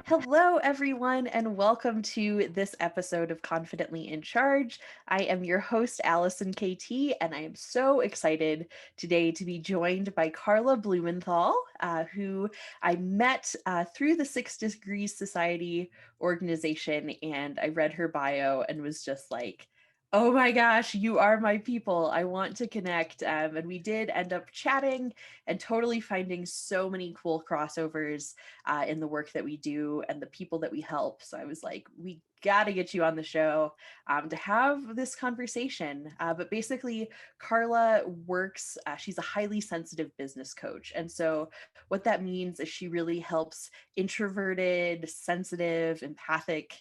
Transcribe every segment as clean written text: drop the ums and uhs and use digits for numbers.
Hello, everyone, and welcome to this episode of Confidently in Charge. I am your host, Allison KT, and I am so excited today to be joined by Carla Blumenthal, who I met through the Six Degrees Society organization. And I read her bio and was just like, oh my gosh, you are my people. I want to connect. And we did end up chatting and totally finding so many cool crossovers in the work that we do and the people that we help. So I was like, we got to get you on the show to have this conversation. But basically, Carla works, she's a highly sensitive business coach. And so what that means is she really helps introverted, sensitive, empathic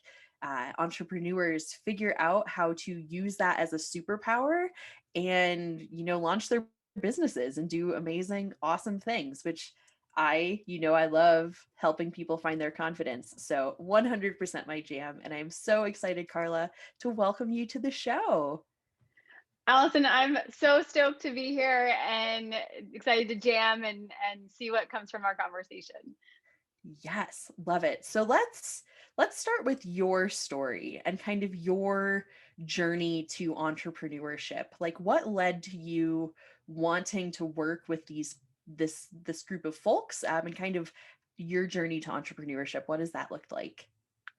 entrepreneurs figure out how to use that as a superpower and, launch their businesses and do amazing, awesome things, which I love helping people find their confidence. So 100% my jam. And I'm so excited, Carla, to welcome you to the show. Allison, I'm so stoked to be here and excited to jam and see what comes from our conversation. Yes, love it. So let's start with your story and kind of your journey to entrepreneurship. Like what led to you wanting to work with this group of folks and kind of your journey to entrepreneurship? What does that look like?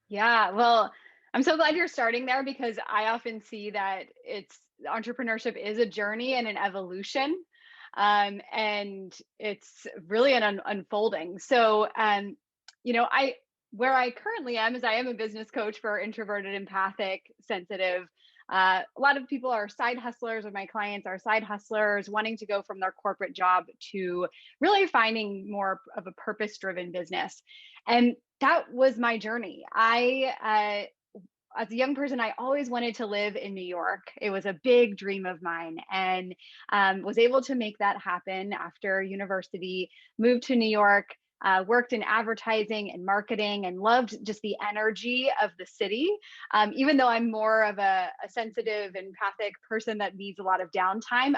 Yeah, well, I'm so glad you're starting there because I often see that entrepreneurship is a journey and an evolution. And it's really an unfolding. So, I where I currently am is I am a business coach for introverted, empathic, sensitive. A lot of people are side hustlers, or my clients are side hustlers wanting to go from their corporate job to really finding more of a purpose-driven business. And that was my journey. As a young person, I always wanted to live in New York. It was a big dream of mine, and was able to make that happen after university. Moved to New York, worked in advertising and marketing, and loved just the energy of the city. Even though I'm more of a sensitive, empathic person that needs a lot of downtime,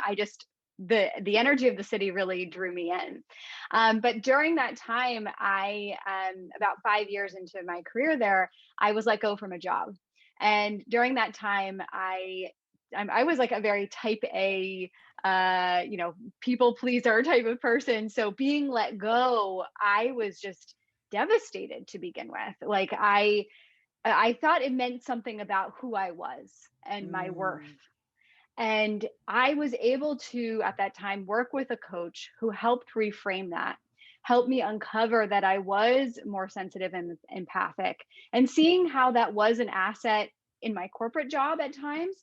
the energy of the city really drew me in. But during that time, I about 5 years into my career there, I was let go from a job. And during that time, I was like a very type A, people pleaser type of person. So being let go, I was just devastated to begin with. Like I thought it meant something about who I was and my worth. Mm, And I was able to, at that time, work with a coach who helped reframe that, helped me uncover that I was more sensitive and empathic, and seeing how that was an asset in my corporate job at times,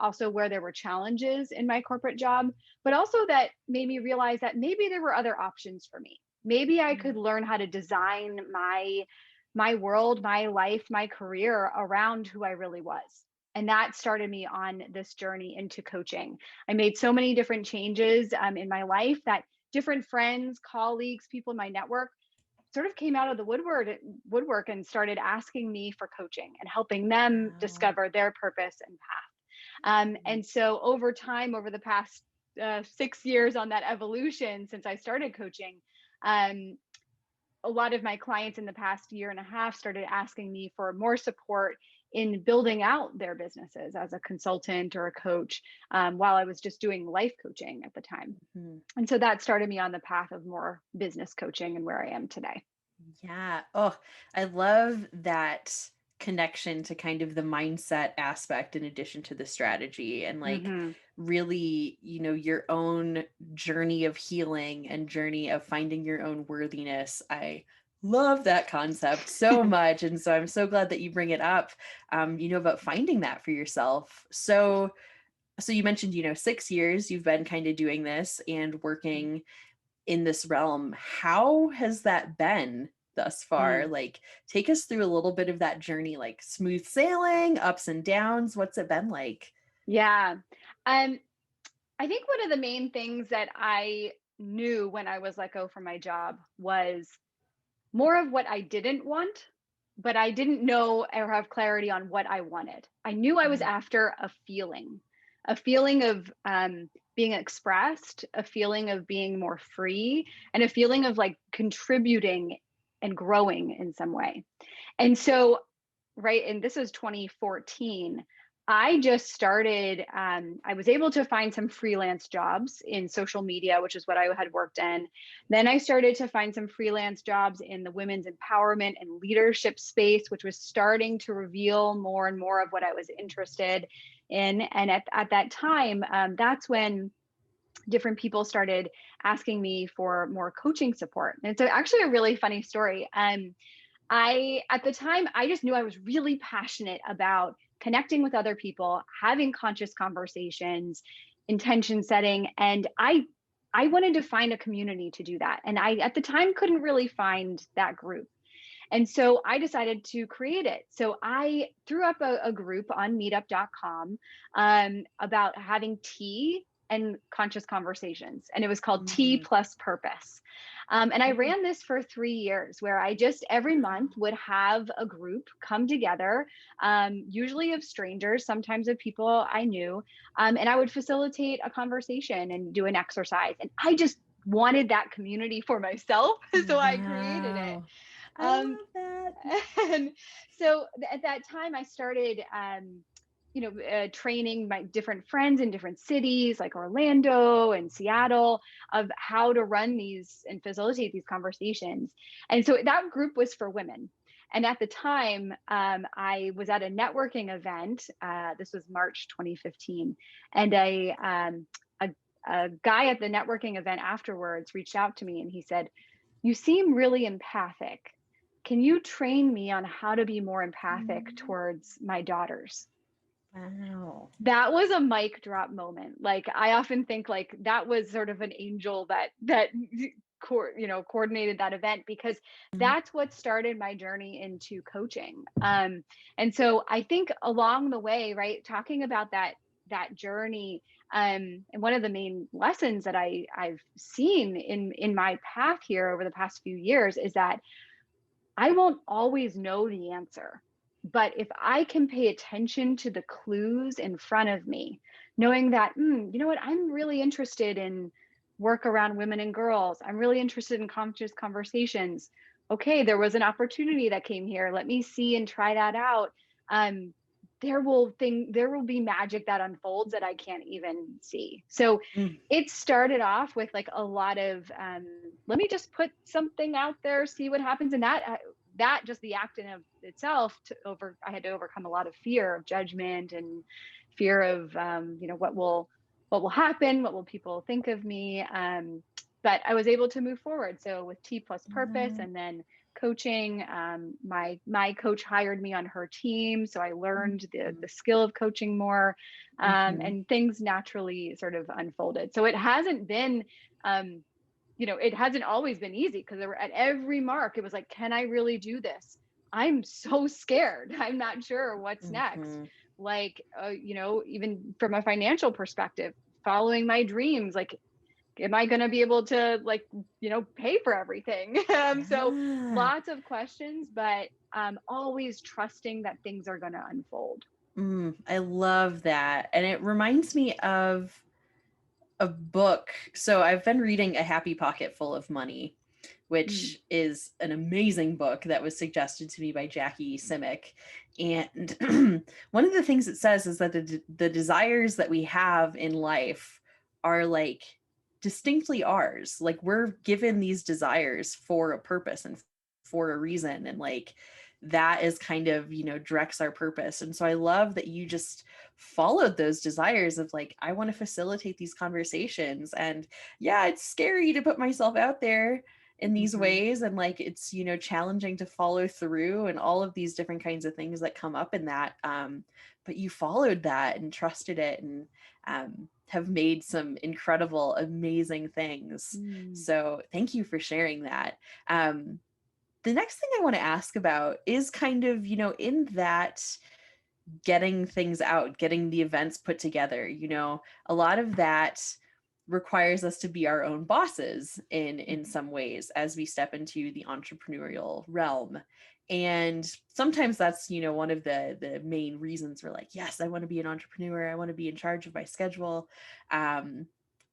also where there were challenges in my corporate job, but also that made me realize that maybe there were other options for me. Maybe I could mm, learn how to design my world, my life, my career around who I really was. And that started me on this journey into coaching. I made so many different changes in my life that different friends, colleagues, people in my network sort of came out of the woodwork and started asking me for coaching and helping them wow. discover their purpose and path. And so over time, over the past 6 years on that evolution since I started coaching, um, a lot of my clients in the past year and a half started asking me for more support in building out their businesses as a consultant or a coach, while I was just doing life coaching at the time. Mhm. And so that started me on the path of more business coaching and where I am today. Yeah. Oh, I love that connection to kind of the mindset aspect in addition to the strategy and like Mm-hmm. really, your own journey of healing and journey of finding your own worthiness. I love that concept so much. And so I'm so glad that you bring it up, about finding that for yourself. So you mentioned, 6 years you've been kind of doing this and working in this realm. How has that been thus far? Mm. Like, take us through a little bit of that journey, like smooth sailing, ups and downs. What's it been like? Yeah. Um, I think one of the main things that I knew when I was let go from my job was more of what I didn't want, but I didn't know or have clarity on what I wanted. I knew I was Mm, after a feeling of being expressed, a feeling of being more free, and a feeling of like contributing and growing in some way. And so, right, and this was 2014. I just started, I was able to find some freelance jobs in social media, which is what I had worked in. Then I started to find some freelance jobs in the women's empowerment and leadership space, which was starting to reveal more and more of what I was interested in. And at that time, that's when different people started asking me for more coaching support. And it's actually a really funny story. At the time, I just knew I was really passionate about connecting with other people, having conscious conversations, intention setting. And I wanted to find a community to do that. And I, at the time, couldn't really find that group. And so I decided to create it. So I threw up a group on meetup.com about having tea and conscious conversations. And it was called Tea Mm. Plus Purpose. And I Oh, ran this for 3 years where I just every month would have a group come together, usually of strangers, sometimes of people I knew. And I would facilitate a conversation and do an exercise. And I just wanted that community for myself. So I created it. wow. I Um, love that. and so at that time, I started, training my different friends in different cities like Orlando and Seattle of how to run these and facilitate these conversations. And so that group was for women. And at the time, I was at a networking event. This was March 2015, and a guy at the networking event afterwards reached out to me and he said, "You seem really empathic. Can you train me on how to be more empathic Mm. towards my daughters?" Wow. That was a mic drop moment. Like I often think like that was sort of an angel that coordinated that event, because Mm. that's what started my journey into coaching. And so I think along the way, right, talking about that journey, and one of the main lessons that I've seen in my path here over the past few years is that I won't always know the answer. But if I can pay attention to the clues in front of me, knowing that, you know what, I'm really interested in work around women and girls. I'm really interested in conscious conversations. Okay, there was an opportunity that came here. Let me see and try that out. Um, there will be magic that unfolds that I can't even see. So Mm. it started off with like a lot of let me just put something out there, see what happens. And that just the act in of itself I had to overcome a lot of fear of judgment and fear of what will happen, what will people think of me. But I was able to move forward. So with T plus purpose Mm. and then coaching, my coach hired me on her team, so I learned the Mhm. skill of coaching more, Mhm. and things naturally sort of unfolded. So it hasn't been um, it hasn't always been easy, because there were at every mark, it was like, can I really do this? I'm so scared. I'm not sure what's next. Mhm. Like, even from a financial perspective, following my dreams, like, am I going to be able to, like, pay for everything? So Yeah. lots of questions, but always trusting that things are going to unfold. I love that. And it reminds me of a book. So I've been reading A Happy Pocket Full of Money, Mm, which is an amazing book that was suggested to me by Jackie Simic. And one of the things it says is that the desires that we have in life are like distinctly ours. Like we're given these desires for a purpose and for a reason. And like that is kind of, directs our purpose. And so I love that you just followed those desires of like, I want to facilitate these conversations. And yeah, it's scary to put myself out there in these hmm ways, and like it's challenging to follow through and all of these different kinds of things that come up in that, but you followed that and trusted it, and have made some incredible amazing things. mm, So thank you for sharing that. The next thing I want to ask about is kind of, in that getting things out, getting the events put together, a lot of that requires us to be our own bosses in mhm. some ways as we step into the entrepreneurial realm. And sometimes that's, one of the main reasons we're like, yes, I want to be an entrepreneur. I want to be in charge of my schedule. Um,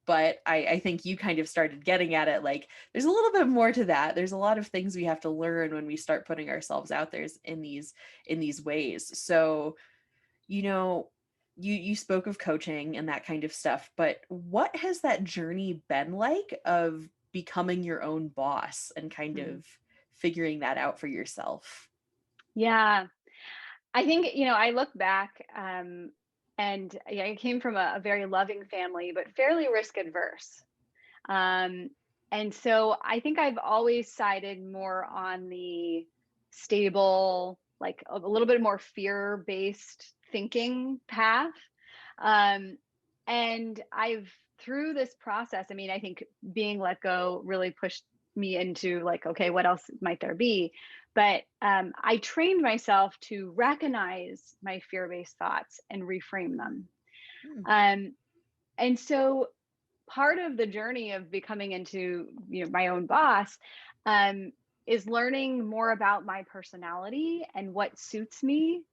But I think you kind of started getting at it, like there's a little bit more to that. There's a lot of things we have to learn when we start putting ourselves out there in these ways. So, you know, you spoke of coaching and that kind of stuff, but what has that journey been like of becoming your own boss and kind Mhm. of figuring that out for yourself? Yeah. I think, I look back, and yeah, I came from a very loving family, but fairly risk adverse. Um, and so I think I've always sided more on the stable, like a little bit more fear based thinking path. Um, and through this process, I mean, I think being let go really pushed me into like, okay, what else might there be? But I trained myself to recognize my fear based thoughts and reframe them. Hmm. Um, and so part of the journey of becoming into my own boss, um, is learning more about my personality and what suits me,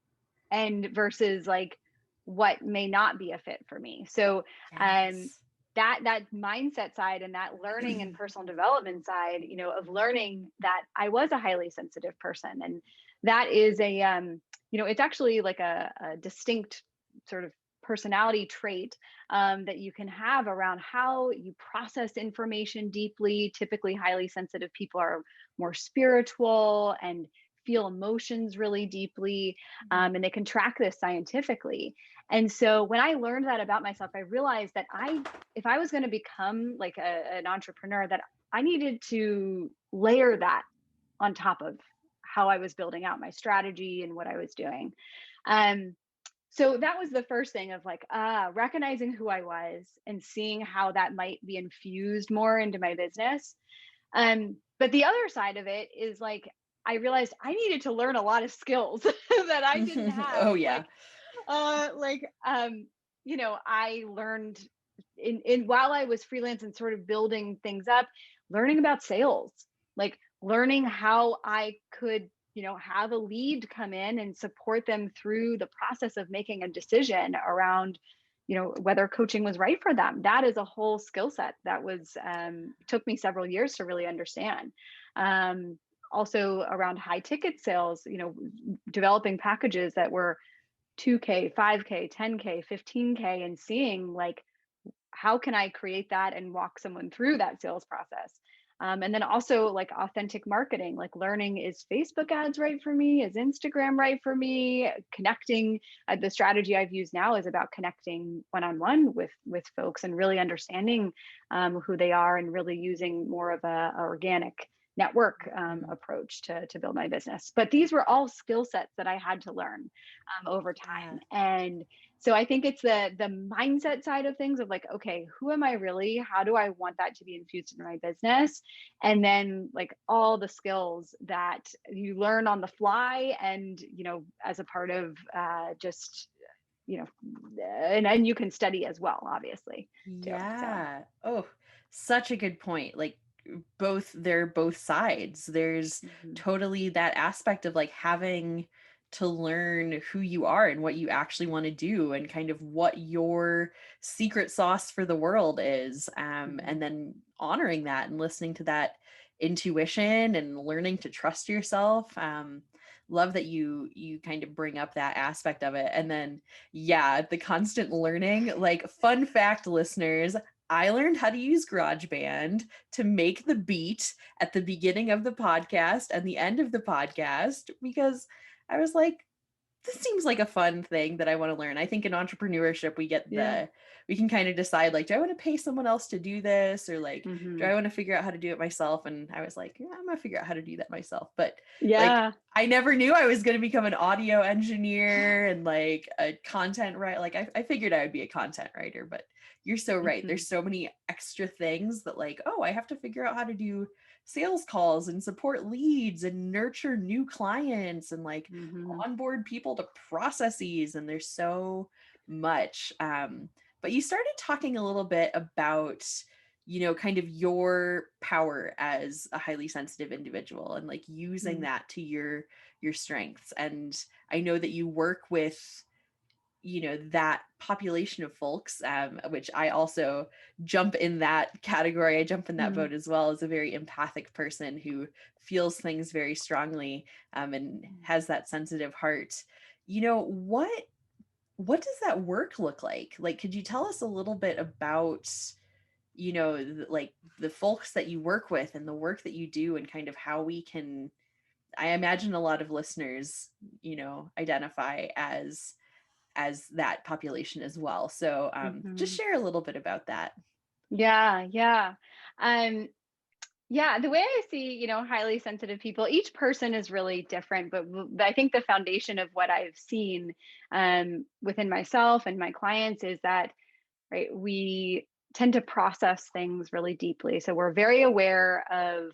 and versus like what may not be a fit for me. So um, Yes. that mindset side and that learning and personal development side, of learning that I was a highly sensitive person, and that is it's actually like a distinct sort of personality trait, that you can have around how you process information deeply. Typically, highly sensitive people are more spiritual and feel emotions really deeply, Mhm. and they can track this scientifically. And so when I learned that about myself, I realized that if I was going to become like an entrepreneur, that I needed to layer that on top of how I was building out my strategy and what I was doing. Um, so that was the first thing of like, recognizing who I was and seeing how that might be infused more into my business. But the other side of it is like, I realized I needed to learn a lot of skills that I didn't have. Oh yeah. Like, I learned in while I was freelance and sort of building things up, learning about sales, like learning how I could, have a lead come in and support them through the process of making a decision around, whether coaching was right for them. That is a whole skill set that was took me several years to really understand. Um, Also around high ticket sales, developing packages that were 2K, 5K, 10K, 15K, and seeing like how can I create that and walk someone through that sales process. And then also like authentic marketing, like learning, is Facebook ads right for me? Is Instagram right for me? Connecting, the strategy I've used now is about connecting one-on-one with folks and really understanding who they are, and really using more of a organic network Mhm. approach to build my business. But these were all skill sets that I had to learn over Yeah. time. And so I think it's the mindset side of things of like, okay, who am I really? How do I want that to be infused into my business? And then like all the skills that you learn on the fly, and as a part of just you know and you can study as well, obviously, too. So Yeah. Oh, such a good point. Like they're both sides. There's mhm, totally that aspect of like having to learn who you are and what you actually want to do and kind of what your secret sauce for the world is. mhm, And then honoring that and listening to that intuition and learning to trust yourself. Love that you kind of bring up that aspect of it. And then yeah, the constant learning. Like, fun fact, listeners, I learned how to use GarageBand to make the beat at the beginning of the podcast and the end of the podcast because I was like, this seems like a fun thing that I want to learn. I think in entrepreneurship, yeah, we can kind of decide like, do I want to pay someone else to do this? Or like, do hmm, I want to figure out how to do it myself? And I was like, yeah, I'm going to figure out how to do that myself. But like, yeah, I never knew I was going to become an audio engineer and like a content writer. Like I figured I would be a content writer, but you're so right. hmm, There's so many extra things that like, oh, I have to figure out how to do sales calls and support leads and nurture new clients and like hmm, onboard people to processes, and there's so much. But you started talking a little bit about, kind of your power as a highly sensitive individual and like using hmm, that to your strengths. And I know that you work with that population of folks, which I also jump in that category. I jump in that Mm. boat as well, as a very empathic person who feels things very strongly, and has that sensitive heart. What does that work look like? Like, could you tell us a little bit about, like the folks that you work with and the work that you do, and kind of how we can, I imagine a lot of listeners, identify as that population as well. So just Mhm. share a little bit about that. Yeah, yeah. Um, yeah, the way I see, highly sensitive people, each person is really different, but I think the foundation of what I've seen within myself and my clients is that, right, we tend to process things really deeply. So we're very aware of,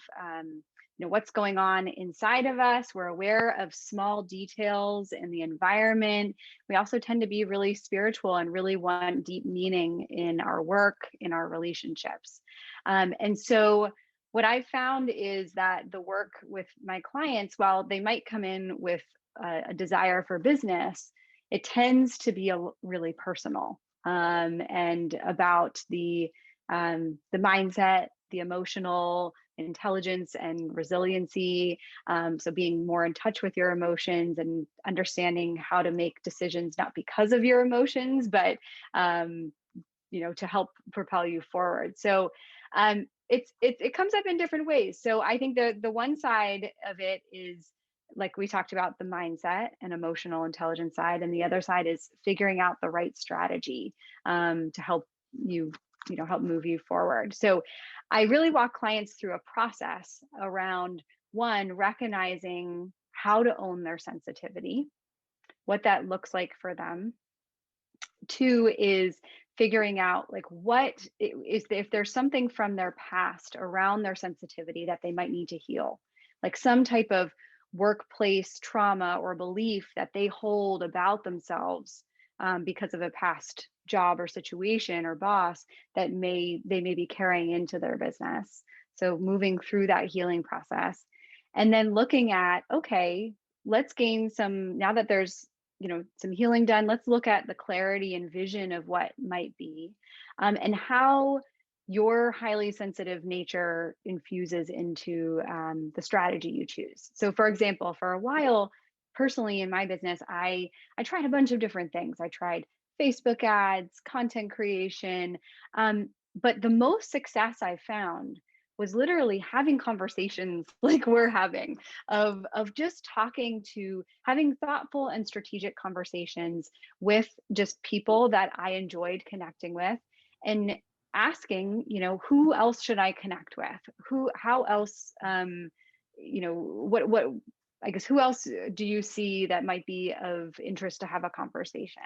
what's going on inside of us. We're aware of small details in the environment. We also tend to be really spiritual and really want deep meaning in our work, in our relationships. And so what I've found is that the work with my clients, while they might come in with a desire for business, it tends to be really personal, and about the mindset, the emotional intelligence and resiliency. So being more in touch with your emotions and understanding how to make decisions not because of your emotions, but to help propel you forward. So it comes up in different ways. So I think the one side of it is, like we talked about, the mindset and emotional intelligence side, and the other side is figuring out the right strategy to help you help move you forward. So I really walk clients through a process around, one, recognizing how to own their sensitivity, what that looks like for them. Two is figuring out, like, what is, if there's something from their past around their sensitivity that they might need to heal, like some type of workplace trauma or belief that they hold about themselves, because of a past job or situation or boss that they may be carrying into their business. So moving through that healing process, and then looking at, okay, let's gain some, now that there's some healing done, let's look at the clarity and vision of what might be, and how your highly sensitive nature infuses into the strategy you choose. So for example, for a while, personally in my business, I tried a bunch of different things. I tried Facebook ads, content creation, but the most success I found was literally having conversations like we're having, of just talking to, having thoughtful and strategic conversations with just people that I enjoyed connecting with, and asking, who else should I connect with? How else, what, I guess, who else do you see that might be of interest to have a conversation?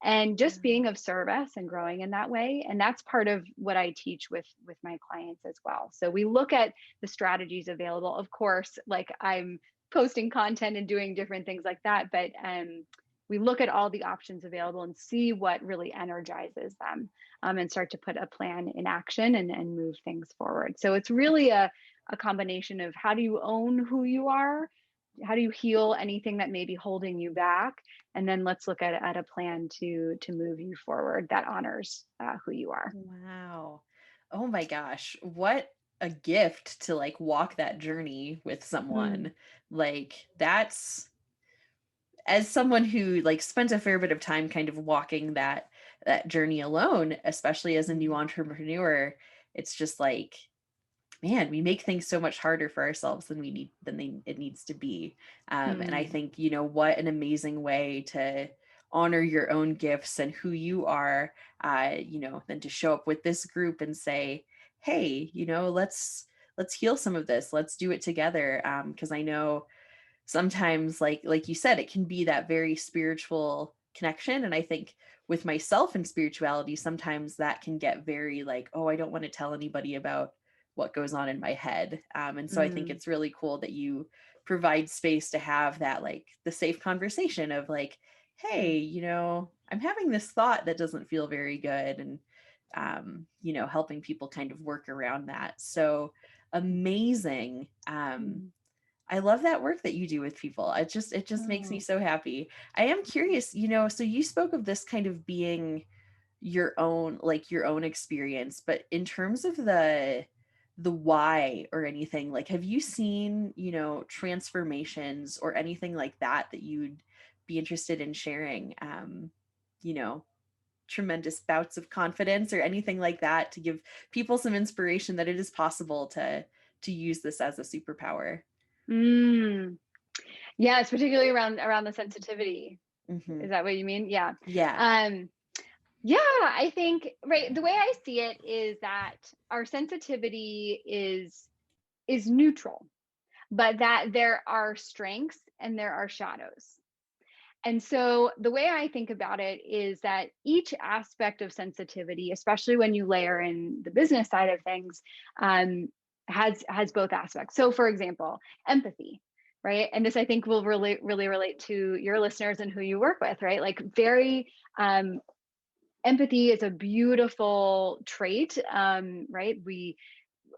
And just being of service and growing in that way. And that's part of what I teach with my clients as well. So we look at the strategies available. Of course, like, I'm posting content and doing different things like that, but we look at all the options available and see what really energizes them, and start to put a plan in action, and move things forward. So it's really a combination of, how do you own who you are? How do you heal anything that may be holding you back? And then let's look at a plan to move you forward that honors who you are. Wow. Oh my gosh. What a gift to like walk that journey with Mm, someone. Like, that's, as someone who like spent a fair bit of time kind of walking that journey alone, especially as a new mm, entrepreneur, it's just like, man, we make things so much harder for ourselves it needs to be. And I mm, think, what an amazing way to honor your own gifts and who you are, than to show up with this group and say, hey, let's heal some of this. Let's do it together. Because I know sometimes, like you said, it can be that very spiritual connection, and I think with myself and spirituality, sometimes that can get very like, oh, I don't want to tell anybody about what goes on in my head. And so I think mm, it's really cool that you provide space to have that, like the safe conversation of like, hey, mm, I'm having this thought that doesn't feel very good, and helping people kind of work around that. So amazing. mm, I love that work that you do with people. It just makes me Oh. so happy. I am curious, so you spoke of this kind of being your own experience, but in terms of the why or anything, like have you seen, transformations or anything like that you'd be interested in sharing? You know, tremendous bouts of confidence or anything like that to give people some inspiration that it is possible to use this as a superpower. Mm. Yes, particularly around the sensitivity. Hmm. Is that what you mean? Yeah. Yeah. Um, yeah, I think, right, the way I see it is that our sensitivity is neutral, but that there are strengths and there are shadows. And so the way I think about it is that each aspect of sensitivity, especially when you layer in the business side of things, um, has both aspects. So, for example, empathy, right? And this I think will really relate to your listeners and who you work with, right? Like very empathy is a beautiful trait, right?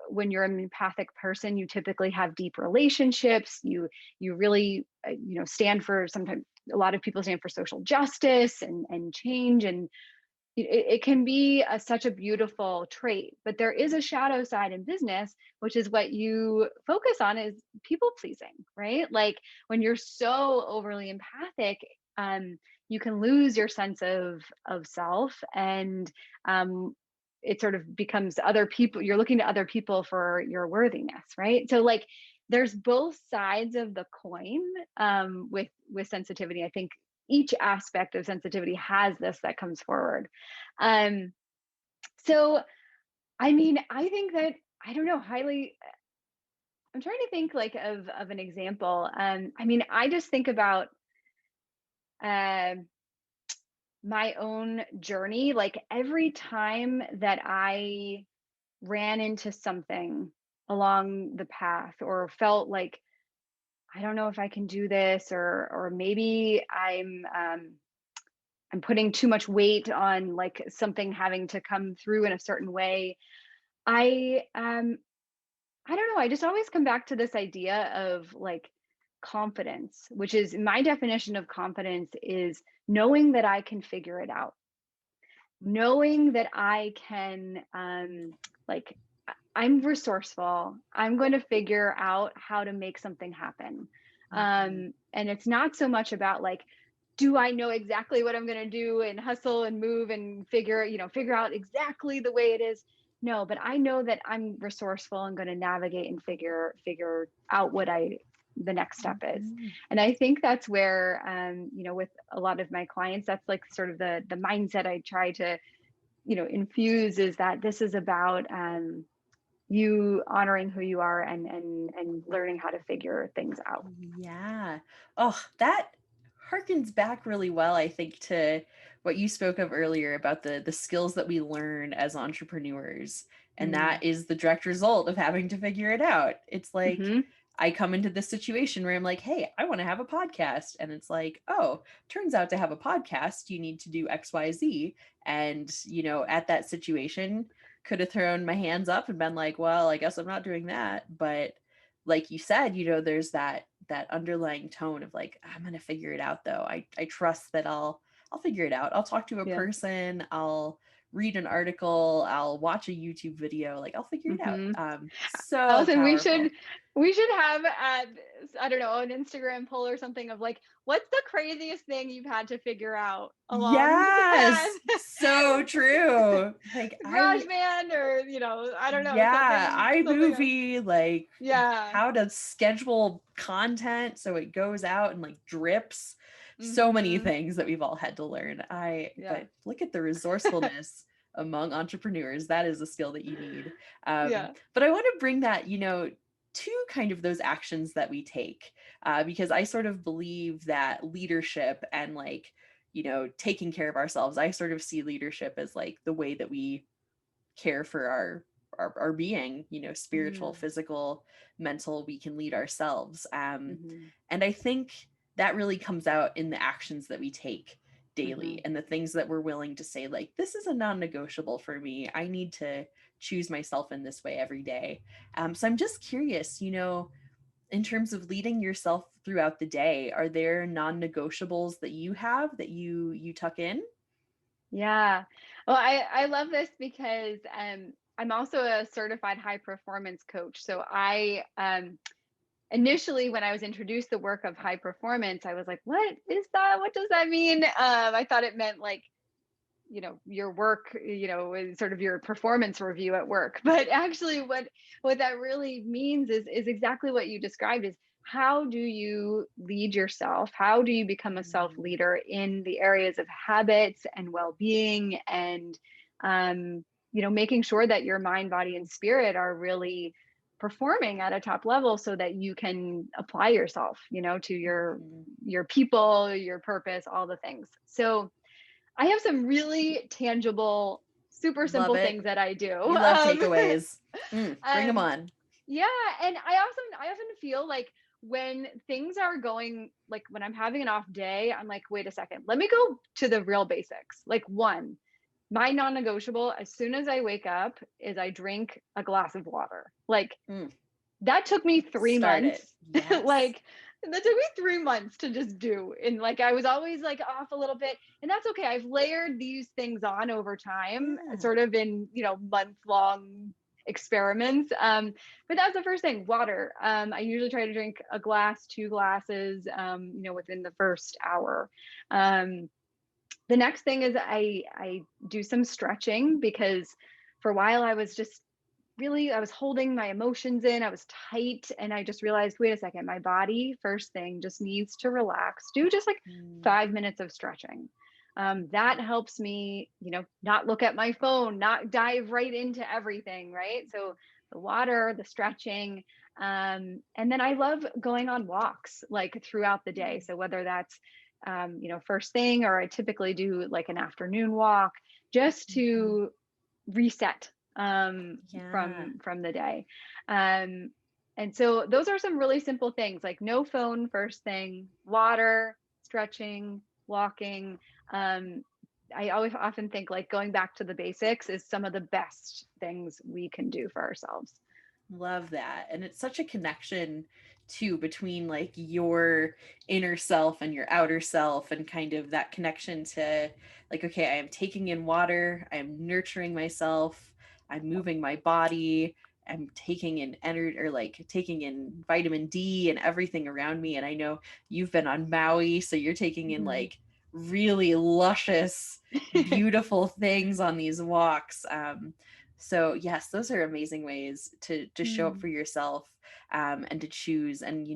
When you're an empathic person, you typically have deep relationships. You really stand for, sometimes a lot of people stand for social justice and change, and it can be such a beautiful trait. But there is a shadow side in business, which is what you focus on, is people pleasing, right? Like when you're so overly empathic, um, you can lose your sense of self, and um, it sort of becomes other people. You're looking to other people for your worthiness, right? So like there's both sides of the coin with sensitivity. I think each aspect of sensitivity has this that comes forward. Um, so, I mean, I think that, I don't know, highly, I'm trying to think like of an example. I mean, I just think about um my own journey. Like every time that I ran into something along the path or felt like, I don't know if I can do this, or maybe I'm putting too much weight on like something having to come through in a certain way. I don't know, I just always come back to this idea of like confidence, which is my definition of confidence is knowing that I can figure it out. Knowing that I can like I'm resourceful. I'm going to figure out how to make something happen. Mhm. And it's not so much about like, do I know exactly what I'm going to do and hustle and move and figure out exactly the way it is? No, but I know that I'm resourceful and going to navigate and figure out what I the next step is. Mhm. And I think that's where with a lot of my clients, that's like sort of the mindset I try to infuse, is that this is about you honoring who you are and learning how to figure things out. Yeah. Oh, that harkens back really well, I think, to what you spoke of earlier about the skills that we learn as entrepreneurs. And Mm. that is the direct result of having to figure it out. It's like Hmm. I come into this situation where I'm like, hey, I want to have a podcast. And it's like, oh, turns out to have a podcast, you need to do XYZ. And, at that situation, could have thrown my hands up and been like, well, I guess I'm not doing that. But like you said, there's that underlying tone of like, I'm gonna figure it out though. I trust that I'll figure it out. I'll talk to a Yeah. person, I'll read an article, I'll watch a YouTube video, like I'll figure it out. Hmm. So Allison, powerful. we should have I don't know, an Instagram poll or something of like, what's the craziest thing you've had to figure out along the path? Yes, so true. Like GarageBand, or I don't know, yeah, something. iMovie, like Yeah. how to schedule content so it goes out and like drips. So many Hmm. things that we've all had to learn. Yeah. But look at the resourcefulness among entrepreneurs. That is a skill that you need. Yeah. But I want to bring that, to kind of those actions that we take, because I sort of believe that leadership and like, taking care of ourselves, I sort of see leadership as like the way that we care for our being, spiritual, Mm. physical, mental. We can lead ourselves, Hmm. and I think that really comes out in the actions that we take daily Hmm. and the things that we're willing to say, like, this is a non-negotiable for me. I need to choose myself in this way every day. So I'm just curious, in terms of leading yourself throughout the day, are there non-negotiables that you have that you tuck in? Yeah. Well, I love this because I'm also a certified high performance coach. So I initially, when I was introduced the work of high performance, I was like, what is that? What does that mean? I thought it meant like, your work, is sort of your performance review at work. But actually what that really means is exactly what you described, is how do you lead yourself? How do you become a self Mm, leader in the areas of habits and well-being, and making sure that your mind, body, and spirit are really performing at a top level so that you can apply yourself, to mhm. your people, your purpose, all the things. So I have some really tangible, super Love simple it. things that I do. We love takeaways. Bring them Um, on. yeah, and I often feel like when things are going, like when I'm having an off day, I'm like, wait a second, let me go to the real basics. Like, one, my non-negotiable as soon as I wake up is I drink a glass of water. Like, Mm, that took me 3 start it. months. Yes. Like, that took me 3 months to just do, and, like, I was always, like, off a little bit, and that's okay. I've layered these things on over time, Yeah. sort of in, month-long experiments, but that's the first thing, water. I usually try to drink a glass, 2 glasses, within the first hour. Um, the next thing is I do some stretching, because for a while I was holding my emotions in. I was tight, and I just realized, wait a second, my body first thing just needs to relax. Do just like Mm, 5 minutes of stretching. That helps me, not look at my phone, not dive right into everything, right? So the water, the stretching, and then I love going on walks like throughout the day. mm, So whether that's first thing, or I typically do like an afternoon walk, just mhm. to reset Yeah. from the day. Um, and so those are some really simple things, like no phone first thing, water, stretching, walking. Um, I always often think like going back to the basics is some of the best things we can do for ourselves. Love that. And it's such a connection too between like your inner self and your outer self, and kind of that connection to like, okay, I am taking in water, I'm nurturing myself, I'm moving my body, I'm taking in energy, or like taking in vitamin D and everything around me. And I know you've been on Maui, so you're taking in Mhm. like really luscious, beautiful things on these walks. So yes, those are amazing ways to show up Mm, for yourself, and to choose. And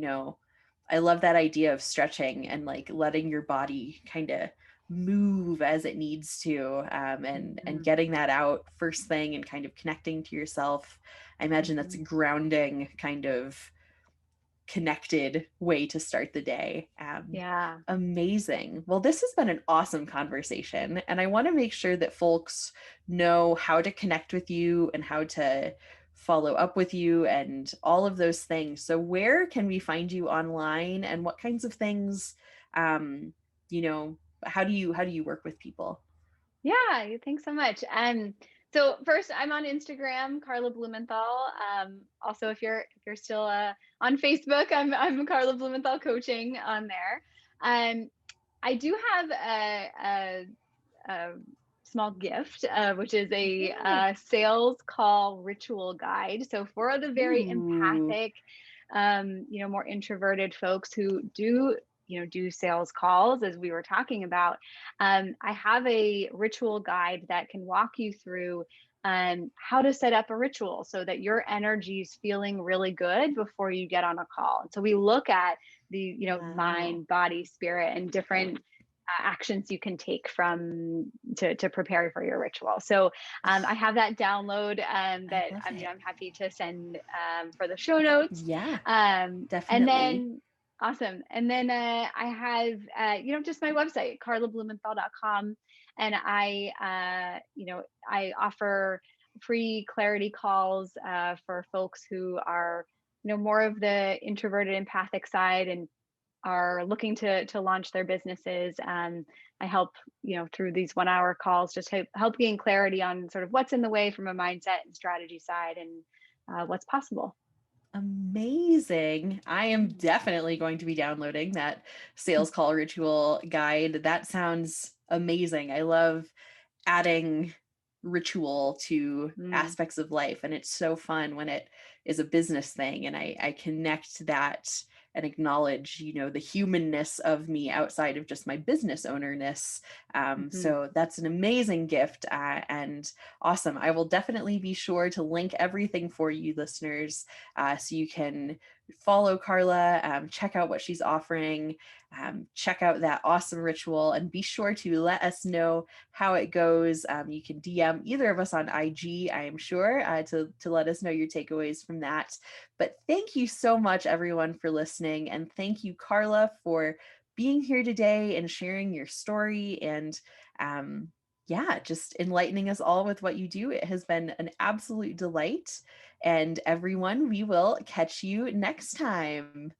I love that idea of stretching and like letting your body kind of move as it needs to, and mhm, getting that out first thing and kind of connecting to yourself. I imagine that's a mhm. grounding kind of connected way to start the day. Yeah. Amazing. Well, this has been an awesome conversation, and I want to make sure that folks know how to connect with you and how to follow up with you and all of those things. So, where can we find you online, and what kinds of things, um, you know, how do you work with people? Yeah, thanks so much. So first, I'm on Instagram, Carla Blumenthal. Also, if you're still on Facebook, I'm Carla Blumenthal Coaching on there. Um, I do have a small gift, which is a Yay. sales call ritual guide. So for the very Ooh, empathic, more introverted folks who do sales calls, as we were talking about, I have a ritual guide that can walk you through how to set up a ritual so that your energy is feeling really good before you get on a call. And so we look at the wow. mind, body, spirit, and different actions you can take from to prepare for your ritual. So I have that download I that love it. I'm happy to send for the show notes. Yeah, And definitely. then awesome. And then I have just my website, carlablumenthal.com, and I offer free clarity calls for folks who are more of the introverted empathic side and are looking to launch their businesses. I help through these 1 hour calls, just help gain clarity on sort of what's in the way from a mindset and strategy side, and what's possible. Amazing. I am Mm, definitely going to be downloading that sales call ritual guide. That sounds amazing. I love adding ritual to mm, aspects of life, and it's so fun when it is a business thing and I connect that and acknowledge, the humanness of me outside of just my business ownerness. mhm. So that's an amazing gift, and awesome. I will definitely be sure to link everything for you listeners, so you can follow Carla, check out what she's offering, check out that awesome ritual, and be sure to let us know how it goes. You can DM either of us on IG, I am sure, to let us know your takeaways from that. But thank you so much, everyone, for listening. And thank you, Carla, for being here today and sharing your story and, yeah, just enlightening us all with what you do. It has been an absolute delight. And everyone, we will catch you next time.